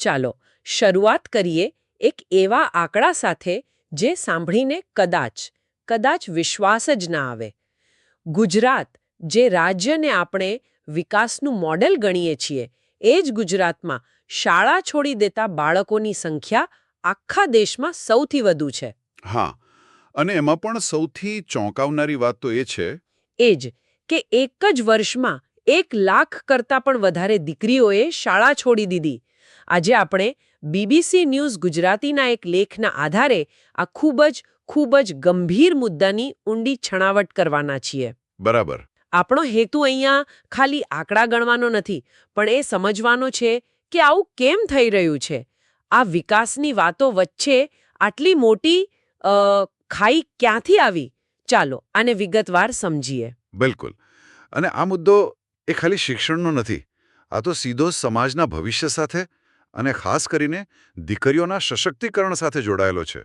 ચાલો શરૂઆત કરીએ એક એવા આંકડા સાથે જે સાંભળીને કદાચ વિશ્વાસ જ ના આવે. ગુજરાત, જે રાજ્યને આપણે વિકાસનું મોડેલ ગણીએ છીએ, એ જ ગુજરાતમાં શાળા છોડી દેતા બાળકોની સંખ્યા આખા દેશમાં સૌથી વધુ છે. હા, અને એમાં પણ સૌથી ચોંકાવનારી વાત તો એ છે એ જ કે એક જ વર્ષમાં 1 લાખ કરતાં પણ વધારે દીકરીઓએ શાળા છોડી દીધી. આજે આપણે BBC ન્યૂઝ ગુજરાતીના એક લેખના આધારે આ ખૂબ જ ગંભીર મુદ્દાની ઊંડી છણાવટ કરવાના છીએ. બરાબર. આપણો હેતુ અહીંયા ખાલી આંકડા ગણવાનો નથી, પણ એ સમજવાનો છે કે આવું કેમ થઈ રહ્યું છે. આ વિકાસની વાતો વચ્ચે આટલી મોટી ખાઈ ક્યાંથી આવી? ચાલો આને વિગતવાર સમજીએ. બિલકુલ. અને આ મુદ્દો એ ખાલી શિક્ષણનો નથી. આ તો સીધો સમાજના ભવિષ્ય સાથે અને ખાસ કરીને દીકરીઓના સશક્તિકરણ સાથે જોડાયેલો છે.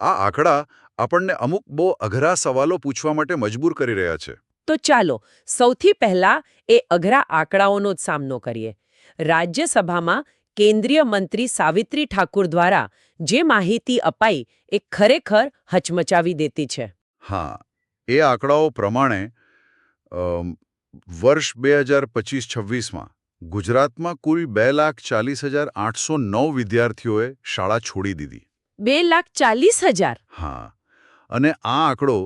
આ આંકડા આપણને અમુક બહુ અઘરા સવાલો પૂછવા માટે મજબૂર કરી રહ્યા છે. તો ચાલો સૌથી પહેલા એ અઘરા આંકડાઓનો જ સામનો કરીએ. રાજ્યસભામાં કેન્દ્રીય મંત્રી સાવિત્રી ઠાકુર દ્વારા જે માહિતી અપાઈ એ ખરેખર હચમચાવી દેતી છે. હા, એ આંકડાઓ પ્રમાણે વર્ષ 2025-26માં ગુજરાતમાં કુલ 2,40,809 વિદ્યાર્થીઓએ શાળા છોડી દીધી. 2,40,000? હા, અને આ આંકડો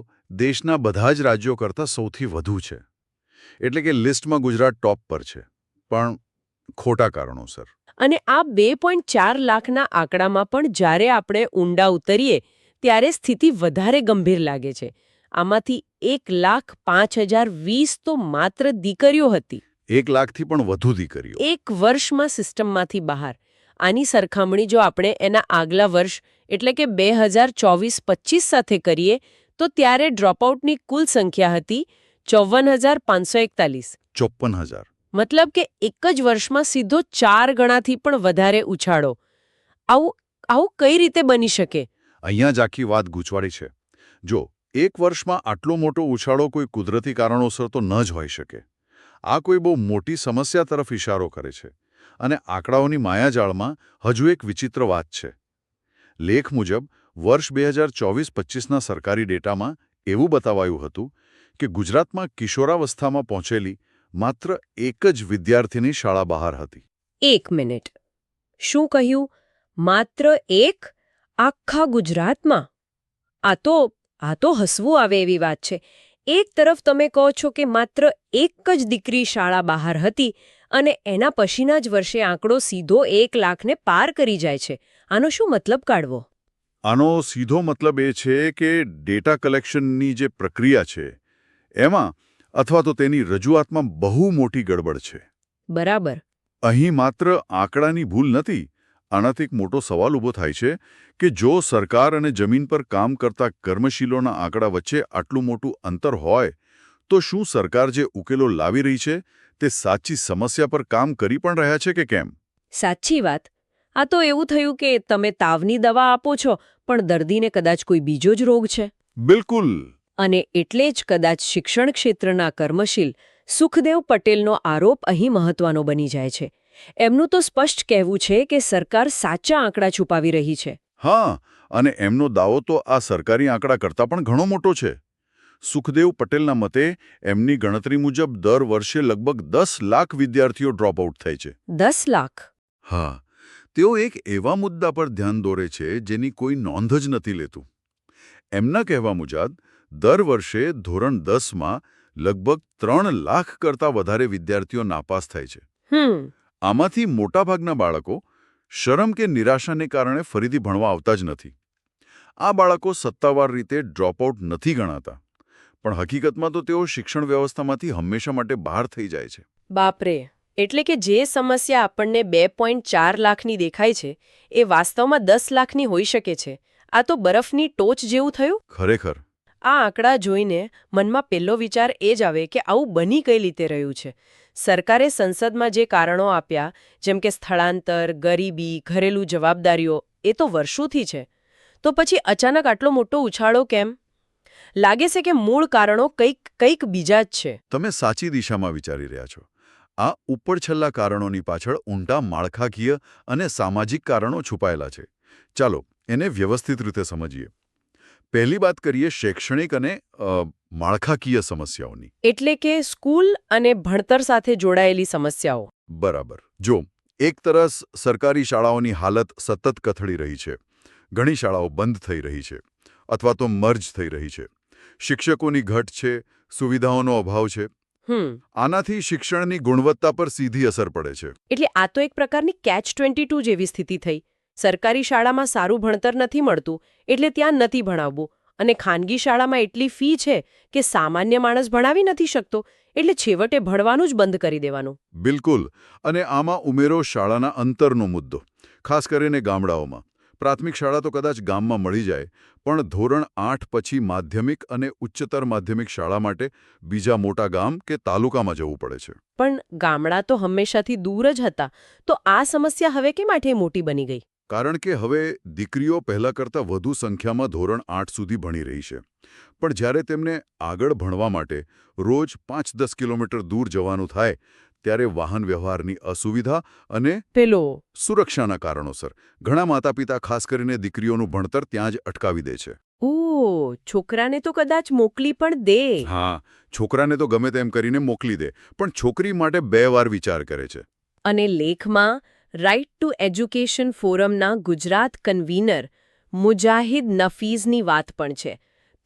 દેશના બધા જ રાજ્યો કરતાં સૌથી વધુ છે. એટલે કે લિસ્ટમાં ગુજરાત ટોપ પર છે, પણ ખોટા કારણોસર. અને આ 2.4 લાખના આંકડામાં પણ જ્યારે આપણે ઊંડા ઉતરીએ ત્યારે સ્થિતિ વધારે ગંભીર લાગે છે. આમાંથી 1,05,020 તો માત્ર દીકરીઓ હતી. 1 લાખથી પણ વધુ દીકરીઓ એક વર્ષમાં સિસ્ટમમાંથી બહાર. આની સરખામણી જો આપણે એના આગલા વર્ષ એટલે કે 2024-25 સાથે કરીએ તો ત્યારે ડ્રોપઆઉટની કુલ સંખ્યા હતી 54,541. 54,000. મતલબ કે એક જ વર્ષમાં સીધો 4 ગણાથી પણ વધારે ઉછાળો. આવું કઈ રીતે બની શકે? અહીંયા જ આખી વાત ગૂંચવાડી છે. જો એક વર્ષમાં આટલો મોટો ઉછાળો કોઈ કુદરતી કારણોસર તો ન જ હોઈ શકે. આ કોઈ બહુ મોટી સમસ્યા તરફ ઇશારો કરે છે. અને આંકડાઓની માયાજાળમાં હજુ એક વિચિત્ર વાત છે. લેખ મુજબ વર્ષ 2024-25ના સરકારી ડેટામાં એવું બતાવાયું હતું કે ગુજરાતમાં કિશોરાવસ્થામાં પહોંચેલી માત્ર એક જ વિદ્યાર્થીની શાળા બહાર હતી. 1 મિનિટ. શું કહ્યું? માત્ર એક? આખા ગુજરાતમાં? આ તો હસવું આવે એવી વાત છે. એક તરફ તમે કહો છો કે માત્ર એક જ દીકરી શાળા બહાર હતી અને એના પછીના જ વર્ષે આંકડો સીધો 1 લાખને પાર કરી જાય છે. આનો શું મતલબ કાઢવો? આનો સીધો મતલબ એ છે કે ડેટા કલેક્શનની જે પ્રક્રિયા છે એમાં અથવા તો તેની રજૂઆતમાં બહુ મોટી ગડબડ છે. બરાબર. અહીં માત્ર આંકડાની ભૂલ નથી. આનાથી એક મોટો સવાલ ઊભો થાય છે કે જો સરકાર અને જમીન પર કામ કરતા કર્મશીલોના આંકડા વચ્ચે આટલું મોટું અંતર હોય તો શું સરકાર જે ઉકેલો લાવી રહી છે તે સાચી સમસ્યા પર કામ કરી પણ રહ્યા છે કે કેમ? સાચી વાત. આ તો એવું થયું કે તમે તાવની દવા આપો છો પણ દર્દીને કદાચ કોઈ બીજો જ રોગ છે. બિલકુલ. અને એટલે જ કદાચ શિક્ષણ ક્ષેત્રના કર્મશીલ સુખદેવ પટેલનો આરોપ અહીં મહત્વનો બની જાય છે. એમનું તો સ્પષ્ટ કહેવું છે કે સરકાર સાચા આંકડા છુપાવી રહી છે. હા, અને એમનો દાવો તો આ સરકારી આંકડા કરતાં પણ ઘણો મોટો છે. સુખદેવ પટેલના મતે એમની ગણતરી મુજબ દર વર્ષે લગભગ 10 લાખ વિદ્યાર્થીઓ ડ્રોપઆઉટ થાય છે. 10 લાખ? હા, તેઓ એક એવા મુદ્દા પર ધ્યાન દોરે છે જેની કોઈ નોંધ જ નથી લેતું. એમના કહેવા મુજબ દર વર્ષે ધોરણ 10માં લગભગ 3 લાખ કરતાં વધારે વિદ્યાર્થીઓ નાપાસ થાય છે. આમાંથી મોટાભાગના બાળકો શરમ કે નિરાશાને કારણે ફરીથી ભણવા આવતા જ નથી. આ બાળકો સત્તાવાર રીતે ડ્રોપઆઉટ નથી ગણાતા, પણ હકીકતમાં તો તેઓ શિક્ષણ વ્યવસ્થામાંથી હંમેશા માટે બહાર થઈ જાય છે. બાપરે! એટલે કે જે સમસ્યા આપણને 2.4 લાખની દેખાય છે એ વાસ્તવમાં 10 લાખની હોઈ શકે છે. આ તો બરફની ટોચ જેવું થયું. ખરેખર. આ આંકડા જોઈને મનમાં પહેલો વિચાર એ જ આવે કે આવું બની કઈ રીતે રહ્યું છે. સરકારે સંસદમાં જે કારણો આપ્યા, જેમ કે સ્થળાંતર, ગરીબી, ઘરેલું જવાબદારીઓ, એ તો વર્ષોથી છે. તો પછી અચાનક આટલો મોટો ઉછાળો કેમ? લાગે છે કે મૂળ કારણો કંઈક બીજા જ છે. તમે સાચી દિશામાં વિચારી રહ્યા છો. આ ઉપરછલ્લા કારણોની પાછળ ઊંડા માળખાકીય અને સામાજિક કારણો છુપાયેલા છે. ચાલો એને વ્યવસ્થિત રીતે સમજીએ. પહેલી વાત કરીએ શૈક્ષણિક અને માળખાકીય સમસ્યાઓની. એટલે કે સ્કૂલ અને ભણતર સાથે જોડાયેલી સમસ્યાઓ. બરાબર. જો એક તરફ સરકારી શાળાઓની હાલત સતત કથળી રહી છે, ઘણી શાળાઓ બંધ થઈ રહી છે અથવા તો મર્જ થઈ રહી છે, શિક્ષકોની ઘટ છે, સુવિધાઓનો અભાવ છે, આનાથી શિક્ષણની ગુણવત્તા પર સીધી અસર પડે છે. એટલે આ તો એક પ્રકારની catch-22 જેવી સ્થિતિ થઈ. સરકારી શાળામાં સારું ભણતર નથી મળતું એટલે ત્યાં નથી ભણાવવું, અને ખાનગી શાળામાં એટલી ફી છે કે સામાન્ય માણસ ભણાવી નથી શકતો, એટલે છેવટે ભણવાનું જ બંધ કરી દેવાનું. બિલકુલ. અને આમાં ઉમેરો શાળાના અંતરનો મુદ્દો, ખાસ કરીને ગામડાઓમાં. પ્રાથમિક શાળા તો કદાચ ગામમાં મળી જાય, પણ ધોરણ 8 પછી માધ્યમિક અને ઉચ્ચતર માધ્યમિક શાળા માટે બીજા મોટા ગામ કે તાલુકામાં જવું પડે છે. પણ ગામડા તો હંમેશાથી દૂર જ હતા, તો આ સમસ્યા હવે કેમ આટલી મોટી બની ગઈ? કારણ કે હવે દીકરીઓ પહેલાં કરતાં વધુ સંખ્યામાં ધોરણ 8 સુધી ભણી રહી છે. પણ જ્યારે તેમને આગળ ભણવા માટે રોજ 5-10 કિલોમીટર દૂર જવાનું થાય, ત્યારે વાહન વ્યવહારની અસુવિધા અને સુરક્ષાના કારણોસર ઘણા માતાપિતા ખાસ કરીને દીકરીઓનું ભણતર ત્યાં જ અટકાવી દે છે. છોકરાને તો કદાચ મોકલી પણ દે. હા, છોકરાને તો ગમે તેમ કરીને મોકલી દે, પણ છોકરી માટે 2 વાર વિચાર કરે છે. અને લેખમાં રાઇટ ટુ એજ્યુકેશન ફોરમના ગુજરાત કન્વીનર મુજાહિદ નફીઝની વાત પણ છે.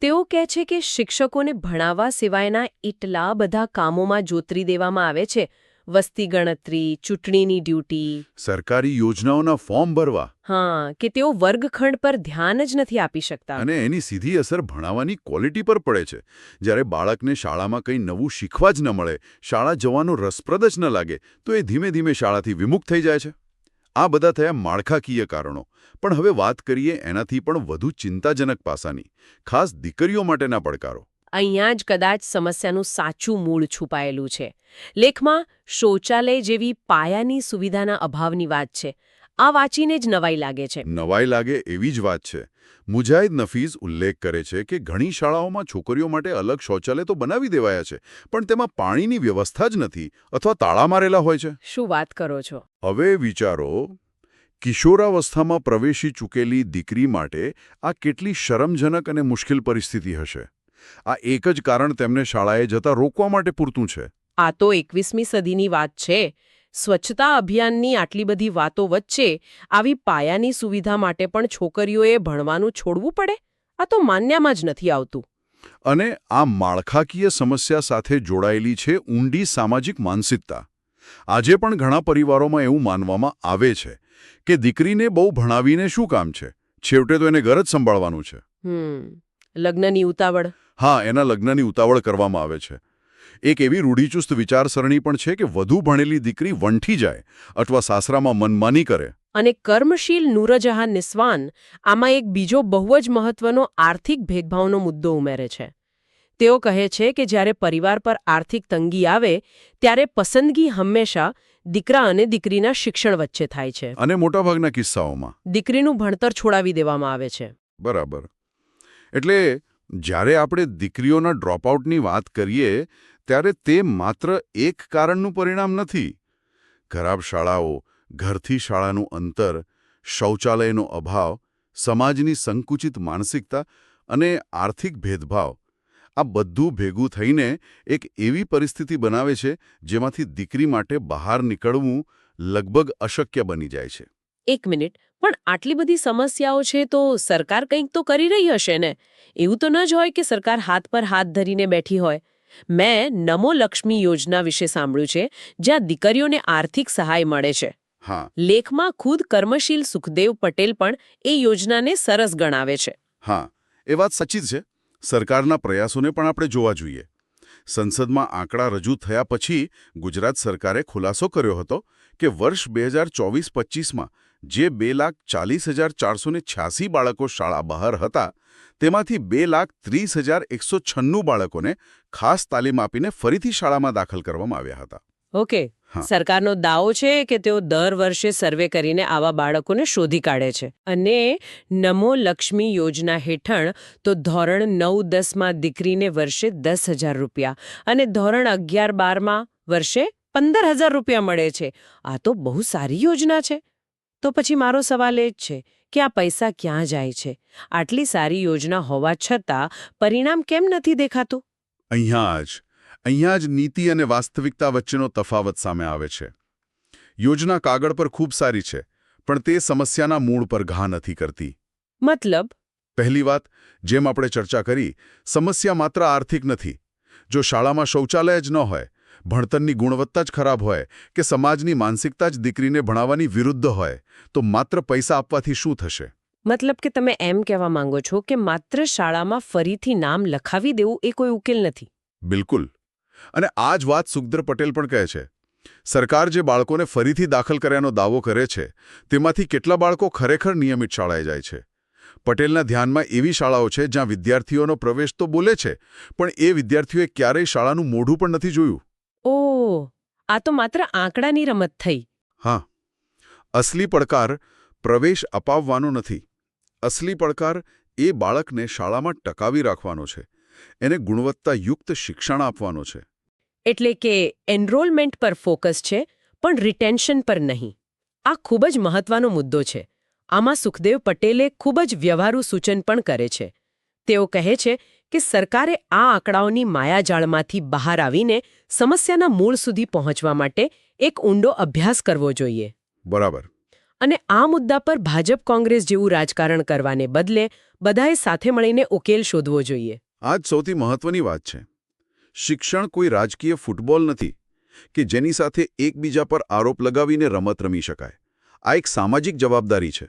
તેઓ કહે છે કે શિક્ષકોને ભણાવવા સિવાયના એટલા બધા કામોમાં જોતરી દેવામાં આવે છે, વસ્તી ગણતરી, ચૂંટણીની ડ્યુટી, સરકારી યોજનાઓના ફોર્મ ભરવા, કે તેઓ વર્ગખંડ પર ધ્યાન જ નથી આપી શકતા. અને એની સીધી અસર ભણાવવાની ક્વોલિટી પર પડે છે. જ્યારે બાળકને શાળામાં કંઈ નવું શીખવા જ ન મળે, શાળા જવાનો રસપ્રદ જ ન લાગે, તો એ ધીમે ધીમે શાળાથી વિમુખ થઈ જાય છે. આ બધા થયા માળખાકીય કારણો. પણ હવે વાત કરીએ એનાથી પણ વધુ ચિંતાજનક પાસાની, ખાસ દીકરીઓ માટેના પડકારો. અહીંયા જ કદાચ સમસ્યાનું સાચું મૂળ છુપાયેલું છે. લેખમાં શૌચાલય જેવી પાયાની સુવિધાના અભાવની વાત છે. આ વાંચીને જ નવાઈ લાગે છે. નવાઈ લાગે એવી જ વાત છે. મુજાહિદ નફીઝ ઉલ્લેખ કરે છે કે ઘણી શાળાઓમાં છોકરીઓ માટે અલગ શૌચાલય તો બનાવી દેવાયા છે, પણ તેમાં પાણીની વ્યવસ્થા જ નથી અથવા તાળા મારેલા હોય છે. શું વાત કરો છો? હવે વિચારો, કિશોરાવસ્થામાં પ્રવેશી ચૂકેલી દીકરી માટે આ કેટલી શરમજનક અને મુશ્કેલ પરિસ્થિતિ હશે. આ એક જ કારણ તેમને શાળાએ જતા રોકવા માટે પૂરતું છે. આ તો 21મી સદીની વાત છે. સ્વચ્છતા અભિયાનની આટલી બધી વાતો વચ્ચે આવી પાયાની સુવિધા માટે પણ છોકરીઓએ ભણવાનું છોડવું પડે? આ તો માન્યામાં જ નથી આવતું. અને આ માળખાકીય સમસ્યા સાથે જોડાયેલી છે ઊંડી સામાજિક માનસિકતા. આજે પણ ઘણા પરિવારોમાં એવું માનવામાં આવે છે કે દીકરીને બહુ ભણાવીને શું કામ છે, છેવટે તો એને ઘર જ સંભાળવાનું છે. લગ્નની ઉતાવળ. હા, એના લગ્નની ઉતાવળ કરવામાં આવે છે. એક એવી રૂઢિચુસ્ત વિચારસરણી પણ છે કે વધુ ભણેલી દીકરી વંઠી જાય અથવા સાસરામાં મનમાની કરે. અને કર્મશીલ નૂરજહાં નિસ્વાન આમાં એક બીજો બહુ જ મહત્વનો આર્થિક ભેદભાવનો મુદ્દો ઉમેરે છે. તેઓ કહે છે કે જ્યારે પરિવાર પર આર્થિક તંગી આવે ત્યારે પસંદગી હંમેશા દીકરા અને દીકરીના શિક્ષણ વચ્ચે થાય છે. અને મોટાભાગના કિસ્સાઓમાં દીકરીનું ભણતર છોડાવી દેવામાં આવે છે. બરાબર. એટલે જ્યારે આપણે દીકરીઓના ડ્રોપઆઉટની વાત કરીએ ત્યારે તે માત્ર એક કારણનું પરિણામ નથી. ખરાબ શાળાઓ, ઘરથી શાળાનું અંતર, શૌચાલયનો અભાવ, સમાજની સંકુચિત માનસિકતા અને આર્થિક ભેદભાવ, આ બધું ભેગું થઈને એક એવી પરિસ્થિતિ બનાવે છે જેમાંથી દીકરી માટે બહાર નીકળવું લગભગ અશક્ય બની જાય છે. એક મિનિટ, પણ આટલી બધી સમસ્યાઓ છે તો સરકાર કંઈક તો કરી રહી હશે ને? એવું તો ન જ હોય કે સરકાર હાથ પર હાથ ધરીને બેઠી હોય. મેં નમો લક્ષ્મી યોજના વિશે સાંભળ્યું છે, જ્યાં દીકરીઓને આર્થિક સહાય મળે છે. લેખમાં ખુદ કર્મશીલ સુખદેવ પટેલ પણ એ યોજનાને સરસ ગણાવે છે. હા, એ વાત સચી છે. સરકારના પ્રયાસોને પણ આપણે જોવા જોઈએ. સંસદમાં આંકડા રજૂ થયા પછી ગુજરાત સરકારે ખુલાસો કર્યો હતો કે વર્ષ 2024-25માં જે 2,40,486 બાળકો શાળા બહાર હતા, તેમાંથી 2,30,196 બાળકોને ખાસ તાલીમ આપીને ફરીથી શાળામાં દાખલ કરવામાં આવ્યા હતા. ઓકે. સરકારનો દાવો છે કે તેઓ દર વર્ષે સર્વે કરીને આવા બાળકોને શોધી કાઢે છે. અને નમો લક્ષ્મી યોજના હેઠળ તો ધોરણ 9-10માં દીકરીને વર્ષે 10,000 રૂપિયા અને ધોરણ 11-12માં વર્ષે 15,000 રૂપિયા મળે છે. આ તો બહુ સારી યોજના છે. તો પછી મારો સવાલ એ જ છે કે આ પૈસા ક્યાં જાય છે? આટલી સારી યોજના હોવા છતાં પરિણામ કેમ નથી દેખાતું? અહીંયા જ નીતિ અને વાસ્તવિકતા વચ્ચેનો તફાવત સામે આવે છે. યોજના કાગળ પર ખૂબ સારી છે, પણ તે સમસ્યાના મૂળ પર ઘા નથી કરતી. મતલબ? પહેલી વાત, જેમ આપણે ચર્ચા કરી, સમસ્યા માત્ર આર્થિક નથી. જો શાળામાં શૌચાલય જ ન હોય, ભણતરની ગુણવત્તા જ ખરાબ હોય કે સમાજની માનસિકતા જ દીકરીને ભણાવવાની વિરુદ્ધ હોય, તો માત્ર પૈસા આપવાથી શું થશે? મતલબ કે તમે એમ કહેવા માંગો છો કે માત્ર શાળામાં ફરીથી નામ લખાવી દેવું એ કોઈ ઉકેલ નથી? બિલકુલ. અને આ જ વાત સુખદર પટેલ પણ કહે છે. સરકાર જે બાળકોને ફરીથી દાખલ કર્યાનો દાવો કરે છે, તેમાંથી કેટલા બાળકો ખરેખર નિયમિત શાળાએ જાય છે? પટેલના ધ્યાનમાં એવી શાળાઓ છે જ્યાં વિદ્યાર્થીઓનો પ્રવેશ તો બોલે છે, પણ એ વિદ્યાર્થીઓએ ક્યારેય શાળાનું મોઢું પણ નથી જોયું. ઓહ, આ તો માત્ર આંકડાની રમત થઈ. હા. અસલી પડકાર પ્રવેશ અપાવવાનો નથી. અસલી પડકાર એ બાળકને શાળામાં ટકાવી રાખવાનો છે. એને ગુણવત્તાયુક્ત શિક્ષણ આપવાનો છે. એટલે કે એનરોલમેન્ટ પર ફોકસ છે, પણ રિટેન્શન પર નહીં. આ ખૂબ જ મહત્વનો મુદ્દો છે. આમાં સુખદેવ પટેલે ખૂબ જ વ્યવહારુ સૂચન પણ કરે છે. તેઓ કહે છે કે સરકારે આ આંકડાઓની માયાજાળમાંથી બહાર આવીને સમસ્યાના મૂળ સુધી પહોંચવા માટે એક ઊંડો અભ્યાસ કરવો જોઈએ. બરાબર. અને આ મુદ્દા પર ભાજપ કોંગ્રેસ જેવું રાજકારણ કરવાને બદલે બધાએ સાથે મળીને ઉકેલ શોધવો જોઈએ. આ જ સૌથી મહત્વની વાત છે. શિક્ષણ કોઈ રાજકીય ફૂટબોલ નથી કે જેની સાથે એકબીજા પર આરોપ લગાવીને રમત રમી શકાય. આ એક સામાજિક જવાબદારી છે.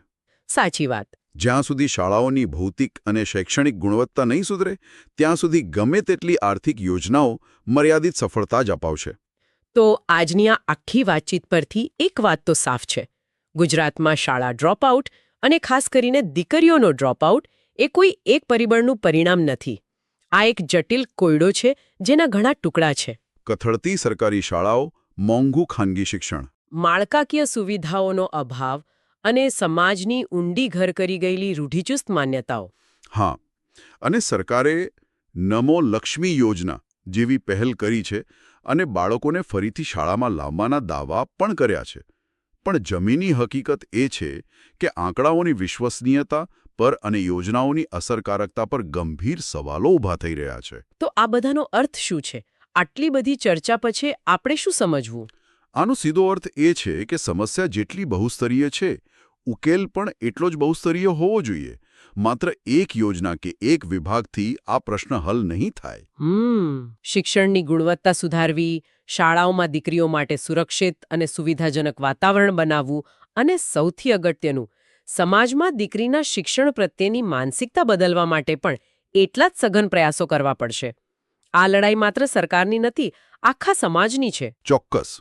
સાચી વાત. જ્યાં સુધી શાળાઓની ભૌતિક અને શૈક્ષણિક ગુણવત્તા નહીં સુધરે, ત્યાં સુધી ગમે તેટલી આર્થિક યોજનાઓ મર્યાદિત સફળતા જ અપાવશે. તો આજની આ આખી વાતચીત પરથી એક વાત તો સાફ છે. ગુજરાતમાં શાળા ડ્રોપઆઉટ અને ખાસ કરીને દીકરીઓનો ડ્રોપઆઉટ એ કોઈ એક પરિબળનું પરિણામ નથી. આ એક જટિલ કોયડો છે જેના ઘણા ટુકડા છે. કથળતી સરકારી શાળાઓ, મોંઘું ખાનગી શિક્ષણ, માળખાકીય સુવિધાઓનો અભાવ અને સમાજની ઊંડી ઘર કરી ગયેલી રૂઢિચુસ્ત માન્યતાઓ. હા, અને સરકારે નમો લક્ષ્મી યોજના જેવી પહેલ કરી છે અને બાળકોને ફરીથી શાળામાં લાવવાના દાવા પણ કર્યા છે. પણ જમીની હકીકત એ છે કે આંકડાઓની વિશ્વસનીયતા પર અને યોજનાઓની અસરકારકતા પર ગંભીર સવાલો ઊભા થઈ રહ્યા છે. તો આ બધાનો અર્થ શું છે? આટલી બધી ચર્ચા પછી આપણે શું સમજવું? આનો સીધો અર્થ એ છે કે સમસ્યા જેટલી બહુસ્તરીય છે, ઉકેલ પણ એટલો જ બહુસ્તરીય હોવો જોઈએ. માત્ર એક યોજના કે એક વિભાગથી આ પ્રશ્ન હલ નહીં થાય. શિક્ષણની ગુણવત્તા સુધારવી, શાળાઓમાં દીકરીઓ માટે સુરક્ષિત અને સુવિધાજનક વાતાવરણ બનાવવું અને સૌથી અગત્યનું, સમાજમાં દીકરીના શિક્ષણ પ્રત્યેની માનસિકતા બદલવા માટે પણ એટલા જ સઘન પ્રયાસો કરવા પડશે. આ લડાઈ માત્ર સરકારની નથી, આખા સમાજની છે. ચોક્કસ.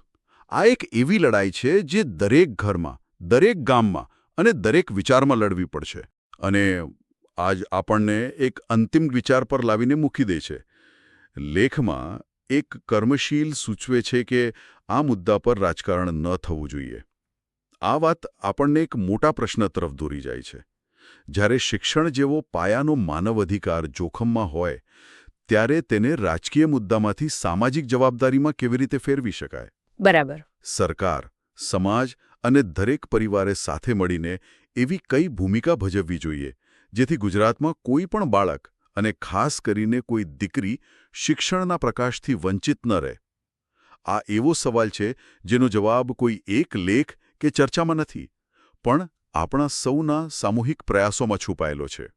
આ એક એવી લડાઈ છે જે દરેક ઘરમાં, દરેક ગામમાં અને દરેક વિચારમાં લડવી પડશે. અને આજ આપણને એક અંતિમ વિચાર પર લાવીને મૂકી દે છે. લેખમાં એક કર્મશીલ સૂચવે છે કે આ મુદ્દા પર રાજકારણ ન થવું જોઈએ. આ વાત આપણને એક મોટા પ્રશ્ન તરફ દોરી જાય છે. જ્યારે શિક્ષણ જેવો પાયાનો માનવ અધિકાર જોખમમાં હોય, ત્યારે તેને રાજકીય મુદ્દામાંથી સામાજિક જવાબદારીમાં કેવી રીતે ફેરવી શકાય? બરાબર. સરકાર, સમાજ અને દરેક પરિવારે સાથે મળીને એવી કઈ ભૂમિકા ભજવવી જોઈએ જેથી ગુજરાતમાં કોઈ પણ બાળક અને ખાસ કરીને કોઈ દીકરી શિક્ષણના પ્રકાશથી વંચિત ન રહે? આ એવો સવાલ છે જેનો જવાબ કોઈ એક લેખ કે ચર્ચામાં નથી, પણ આપણા સૌના સામૂહિક પ્રયાસોમાં છુપાયેલો છે.